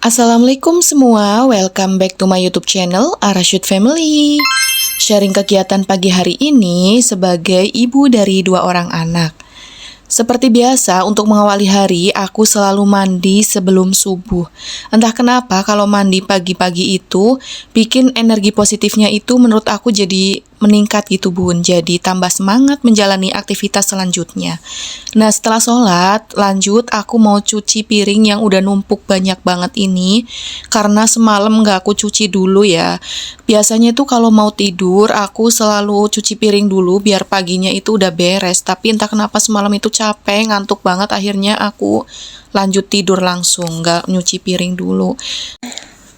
Assalamualaikum semua, welcome back to my YouTube channel Arashud Family. Sharing kegiatan pagi hari ini sebagai ibu dari 2 orang anak. Seperti biasa, untuk mengawali hari, aku selalu mandi sebelum subuh. Entah kenapa kalau mandi pagi-pagi itu, bikin energi positifnya itu menurut aku jadi meningkat gitu bun. Jadi tambah semangat menjalani aktivitas selanjutnya. Nah setelah sholat, lanjut aku mau cuci piring yang udah numpuk banyak banget ini. Karena semalam nggak aku cuci dulu ya. Biasanya itu kalau mau tidur, aku selalu cuci piring dulu biar paginya itu udah beres. Tapi entah kenapa semalam itu capek, ngantuk banget, akhirnya aku lanjut tidur langsung, nggak nyuci piring dulu.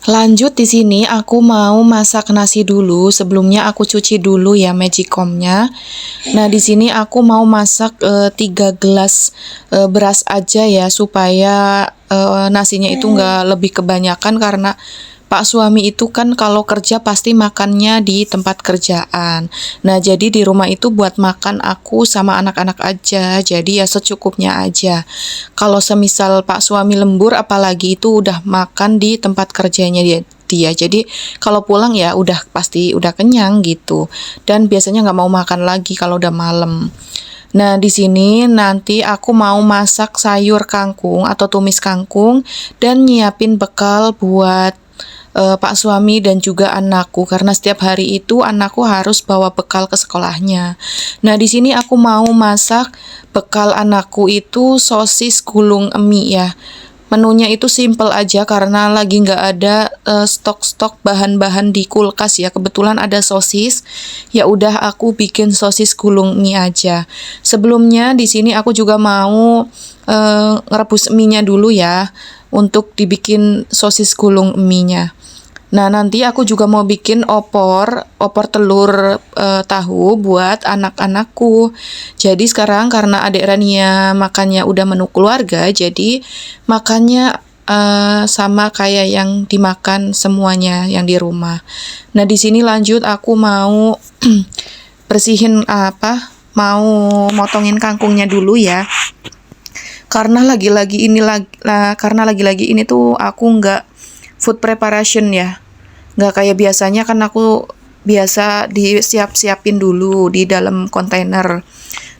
Lanjut di sini aku mau masak nasi dulu. Sebelumnya aku cuci dulu ya magicomnya. Nah di sini aku mau masak 3 gelas beras aja ya supaya nasinya itu nggak lebih kebanyakan karena Pak suami itu kan kalau kerja pasti makannya di tempat kerjaan. Nah, jadi di rumah itu buat makan aku sama anak-anak aja. Jadi ya secukupnya aja. Kalau semisal Pak suami lembur apalagi itu udah makan di tempat kerjanya dia. Jadi kalau pulang ya udah pasti udah kenyang gitu. Dan biasanya nggak mau makan lagi kalau udah malam. Nah, di sini nanti aku mau masak sayur kangkung atau tumis kangkung dan nyiapin bekal buat Pak suami dan juga anakku karena setiap hari itu anakku harus bawa bekal ke sekolahnya. Nah, di sini aku mau masak bekal anakku itu sosis gulung mie ya. Menunya itu simple aja karena lagi nggak ada stok-stok bahan-bahan di kulkas ya. Kebetulan ada sosis. Ya udah aku bikin sosis gulung mie aja. Sebelumnya di sini aku juga mau ngerebus mie-nya dulu ya untuk dibikin sosis gulung mie-nya. Nah, nanti aku juga mau bikin opor telur tahu buat anak-anakku. Jadi sekarang karena adik Rania makannya udah menu keluarga, jadi makannya sama kayak yang dimakan semuanya yang di rumah. Nah, di sini lanjut aku mau bersihin mau motongin kangkungnya dulu ya. Karena lagi-lagi ini tuh aku nggak food preparation ya. Nggak kayak biasanya kan aku biasa disiap-siapin dulu di dalam kontainer.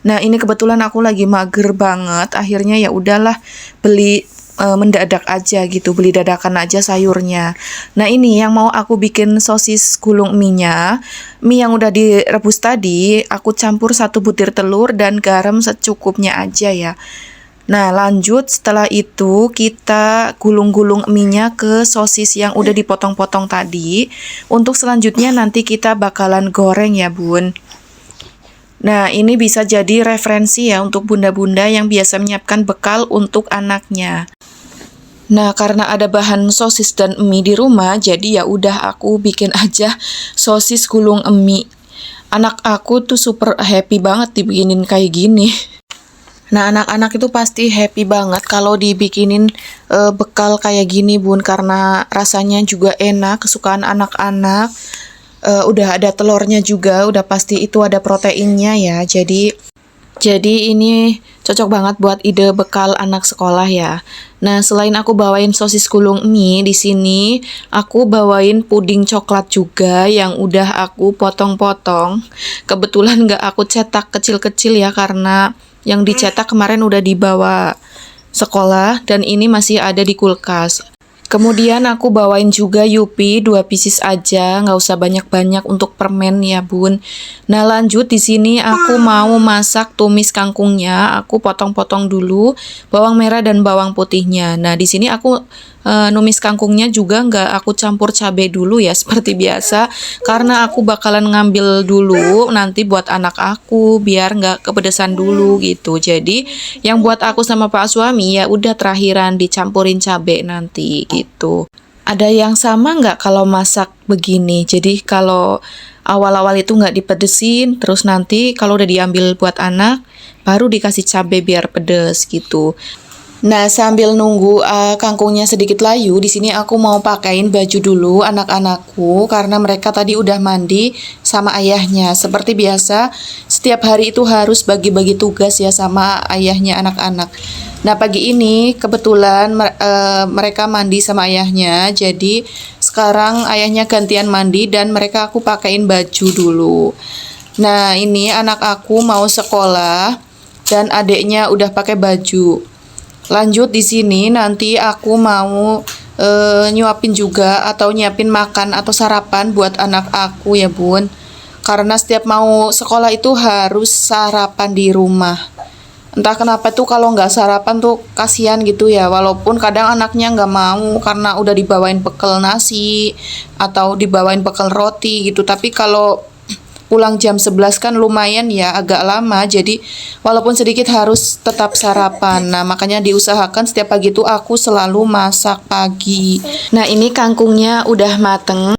Nah ini kebetulan aku lagi mager banget, akhirnya ya udahlah beli mendadak aja gitu, beli dadakan aja sayurnya. Nah ini yang mau aku bikin sosis gulung mie-nya, mie yang udah direbus tadi, aku campur 1 butir telur dan garam secukupnya aja ya. Nah lanjut setelah itu kita gulung-gulung mie-nya ke sosis yang udah dipotong-potong tadi. Untuk selanjutnya nanti kita bakalan goreng ya bun. Nah ini bisa jadi referensi ya untuk bunda-bunda yang biasa menyiapkan bekal untuk anaknya. Nah karena ada bahan sosis dan mie di rumah, jadi ya udah aku bikin aja sosis gulung mie. Anak aku tuh super happy banget dibikinin kayak gini. Nah, anak-anak itu pasti happy banget kalau dibikinin bekal kayak gini, bun, karena rasanya juga enak, kesukaan anak-anak. Udah ada telurnya juga, udah pasti itu ada proteinnya ya. Jadi ini cocok banget buat ide bekal anak sekolah ya. Nah, selain aku bawain sosis gulung mie, di sini aku bawain puding coklat juga yang udah aku potong-potong. Kebetulan nggak aku cetak kecil-kecil ya karena yang dicetak kemarin udah dibawa sekolah dan ini masih ada di kulkas. Kemudian aku bawain juga Yupi 2 pieces aja, nggak usah banyak-banyak untuk permen ya bun. Nah lanjut di sini aku mau masak tumis kangkungnya. Aku potong-potong dulu bawang merah dan bawang putihnya. Nah di sini aku numis kangkungnya juga nggak aku campur cabai dulu ya seperti biasa karena aku bakalan ngambil dulu nanti buat anak aku biar nggak kepedesan dulu gitu. Jadi yang buat aku sama Pak suami ya udah terakhiran dicampurin cabai nanti gitu. Ada yang sama nggak kalau masak begini? Jadi kalau awal-awal itu nggak dipedesin, terus nanti kalau udah diambil buat anak baru dikasih cabai biar pedes gitu. Nah, sambil nunggu kangkungnya sedikit layu, di sini aku mau pakein baju dulu anak-anakku karena mereka tadi udah mandi sama ayahnya. Seperti biasa, setiap hari itu harus bagi-bagi tugas ya sama ayahnya anak-anak. Nah, pagi ini kebetulan mereka mandi sama ayahnya, jadi sekarang ayahnya gantian mandi dan mereka aku pakein baju dulu. Nah, ini anak aku mau sekolah dan adiknya udah pakai baju. Lanjut di sini nanti aku mau nyuapin juga atau nyiapin makan atau sarapan buat anak aku ya Bun. Karena setiap mau sekolah itu harus sarapan di rumah. Entah kenapa tuh kalau nggak sarapan tuh kasihan gitu ya. Walaupun kadang anaknya nggak mau karena udah dibawain bekal nasi atau dibawain bekal roti gitu. Tapi kalau pulang jam 11 kan lumayan ya agak lama. Jadi walaupun sedikit harus tetap sarapan. Nah, makanya diusahakan setiap pagi tuh aku selalu masak pagi. Nah, ini kangkungnya udah mateng.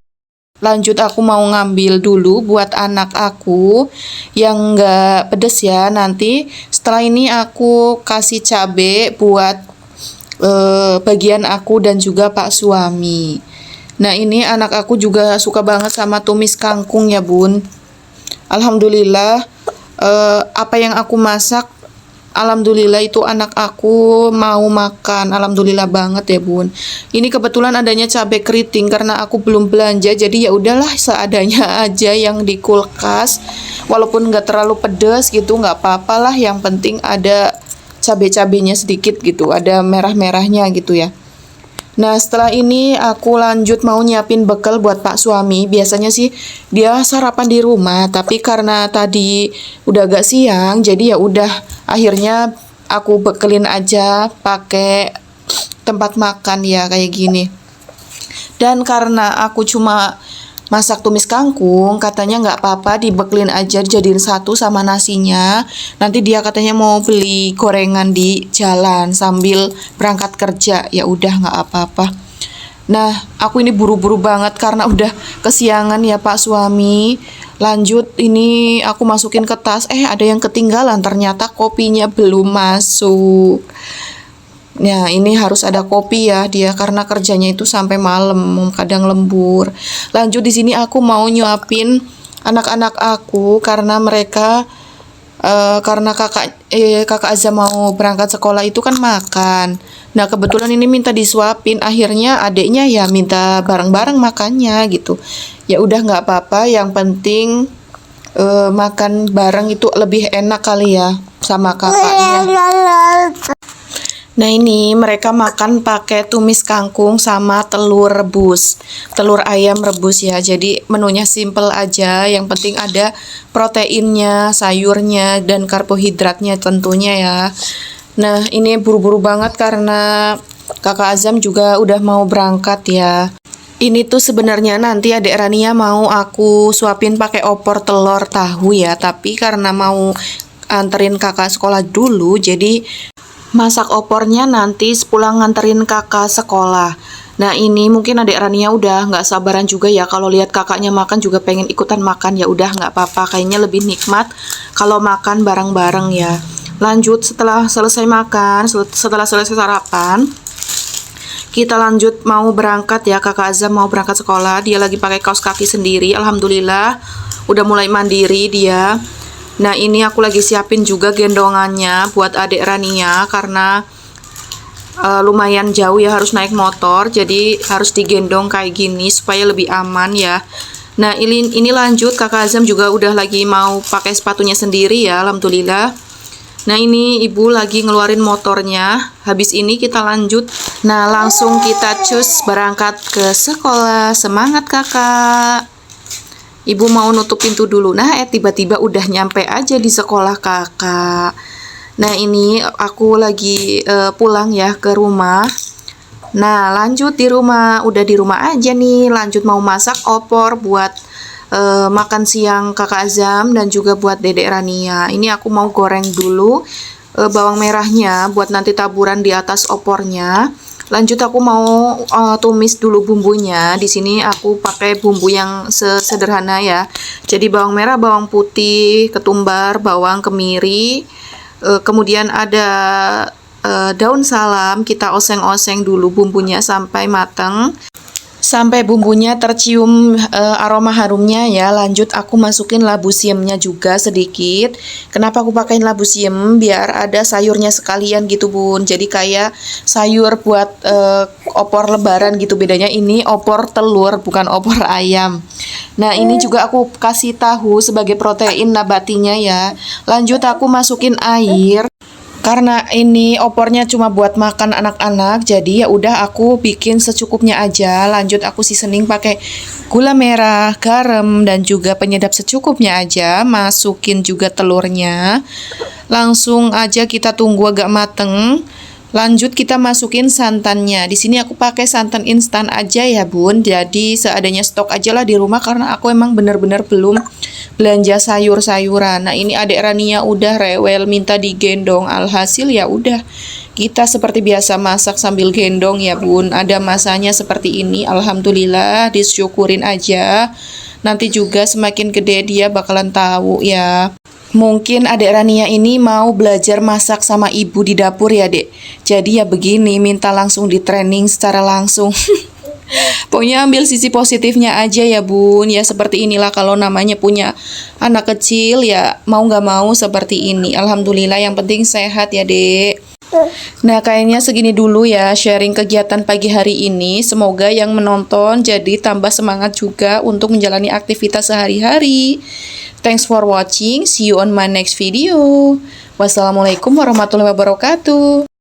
Lanjut aku mau ngambil dulu buat anak aku yang nggak pedes ya. Nanti setelah ini aku kasih cabe buat bagian aku dan juga Pak suami. Nah, ini anak aku juga suka banget sama tumis kangkung ya Bun. Alhamdulillah apa yang aku masak, alhamdulillah itu anak aku mau makan. Alhamdulillah banget ya Bun. Ini kebetulan adanya cabai keriting karena aku belum belanja, jadi ya udahlah seadanya aja yang di kulkas. Walaupun nggak terlalu pedas gitu nggak apa-apa lah. Yang penting ada cabai-cabainya sedikit gitu, ada merah-merahnya gitu ya. Nah, setelah ini aku lanjut mau nyiapin bekal buat Pak suami. Biasanya sih dia sarapan di rumah, tapi karena tadi udah agak siang, jadi ya udah akhirnya aku bekelin aja pakai tempat makan ya kayak gini. Dan karena aku cuma masak tumis kangkung, katanya nggak apa-apa dibekelin aja jadiin satu sama nasinya. Nanti dia katanya mau beli gorengan di jalan sambil berangkat kerja. Ya udah nggak apa-apa. Nah, aku ini buru-buru banget karena udah kesiangan ya Pak suami. Lanjut ini aku masukin ke tas. Ada yang ketinggalan, ternyata kopinya belum masuk. Nah, ini harus ada kopi ya dia karena kerjanya itu sampai malam, kadang lembur. Lanjut di sini aku mau nyuapin anak-anak aku karena mereka karena kakak Azam mau berangkat sekolah itu kan makan. Nah, kebetulan ini minta disuapin, akhirnya adiknya ya minta bareng-bareng makannya gitu. Ya udah nggak apa-apa, yang penting makan bareng itu lebih enak kali ya sama kakaknya. Nah, ini mereka makan pakai tumis kangkung sama telur rebus, telur ayam rebus ya. Jadi menunya simple aja, yang penting ada proteinnya, sayurnya, dan karbohidratnya tentunya ya. Nah, ini buru-buru banget karena kakak Azam juga udah mau berangkat ya. Ini tuh sebenarnya nanti adik Rania mau aku suapin pakai opor telur tahu ya, tapi karena mau anterin kakak sekolah dulu, jadi masak opornya nanti sepulang nganterin kakak sekolah. Nah, ini mungkin adik Rania udah nggak sabaran juga ya kalau lihat kakaknya makan juga pengen ikutan makan. Ya udah nggak apa-apa, kayaknya lebih nikmat kalau makan bareng-bareng ya. Lanjut setelah selesai makan, setelah selesai sarapan, kita lanjut mau berangkat ya. Kakak Azam mau berangkat sekolah, dia lagi pakai kaos kaki sendiri. Alhamdulillah udah mulai mandiri dia. Nah, ini aku lagi siapin juga gendongannya buat adik Rania karena lumayan jauh ya, harus naik motor, jadi harus digendong kayak gini supaya lebih aman ya. Nah, ini lanjut kakak Azam juga udah lagi mau pakai sepatunya sendiri ya, alhamdulillah. Nah, ini ibu lagi ngeluarin motornya. Habis ini kita lanjut. Nah, langsung kita cus berangkat ke sekolah. Semangat kakak. Ibu mau nutup pintu dulu. Nah, tiba-tiba udah nyampe aja di sekolah kakak. Nah, ini aku lagi pulang ya ke rumah. Nah, lanjut di rumah. Udah di rumah aja nih. Lanjut mau masak opor buat makan siang kakak Azam dan juga buat dedek Rania. Ini aku mau goreng dulu bawang merahnya buat nanti taburan di atas opornya. Lanjut aku mau tumis dulu bumbunya. Di sini aku pakai bumbu yang sederhana ya. Jadi bawang merah, bawang putih, ketumbar, bawang kemiri, kemudian ada daun salam. Kita oseng-oseng dulu bumbunya sampai matang. Sampai bumbunya tercium aroma harumnya ya. Lanjut aku masukin labu siamnya juga sedikit. Kenapa aku pakein labu siam? Biar ada sayurnya sekalian gitu bun. Jadi kayak sayur buat opor lebaran gitu. Bedanya ini opor telur bukan opor ayam. Nah ini juga aku kasih tahu sebagai protein nabatinya ya. Lanjut aku masukin air. Karena ini opornya cuma buat makan anak-anak, jadi ya udah aku bikin secukupnya aja. Lanjut aku seasoning pakai gula merah, garam dan juga penyedap secukupnya aja. Masukin juga telurnya. Langsung aja kita tunggu agak mateng. Lanjut kita masukin santannya. Di sini aku pakai santan instan aja ya bun. Jadi seadanya stok aja lah di rumah karena aku emang bener-bener belum belanja sayur-sayuran. Nah ini adik Rania udah rewel minta digendong. Alhasil ya udah kita seperti biasa masak sambil gendong ya bun. Ada masanya seperti ini. Alhamdulillah disyukurin aja. Nanti juga semakin gede dia bakalan tahu ya. Mungkin adik Rania ini mau belajar masak sama ibu di dapur ya dek. Jadi ya begini, minta langsung di training secara langsung. Pokoknya ambil sisi positifnya aja ya bun. Ya seperti inilah kalau namanya punya anak kecil ya mau nggak mau seperti ini. Alhamdulillah yang penting sehat ya dek. Nah kayaknya segini dulu ya sharing kegiatan pagi hari ini. Semoga yang menonton jadi tambah semangat juga untuk menjalani aktivitas sehari-hari. Thanks for watching. See you on my next video. Wassalamualaikum warahmatullahi wabarakatuh.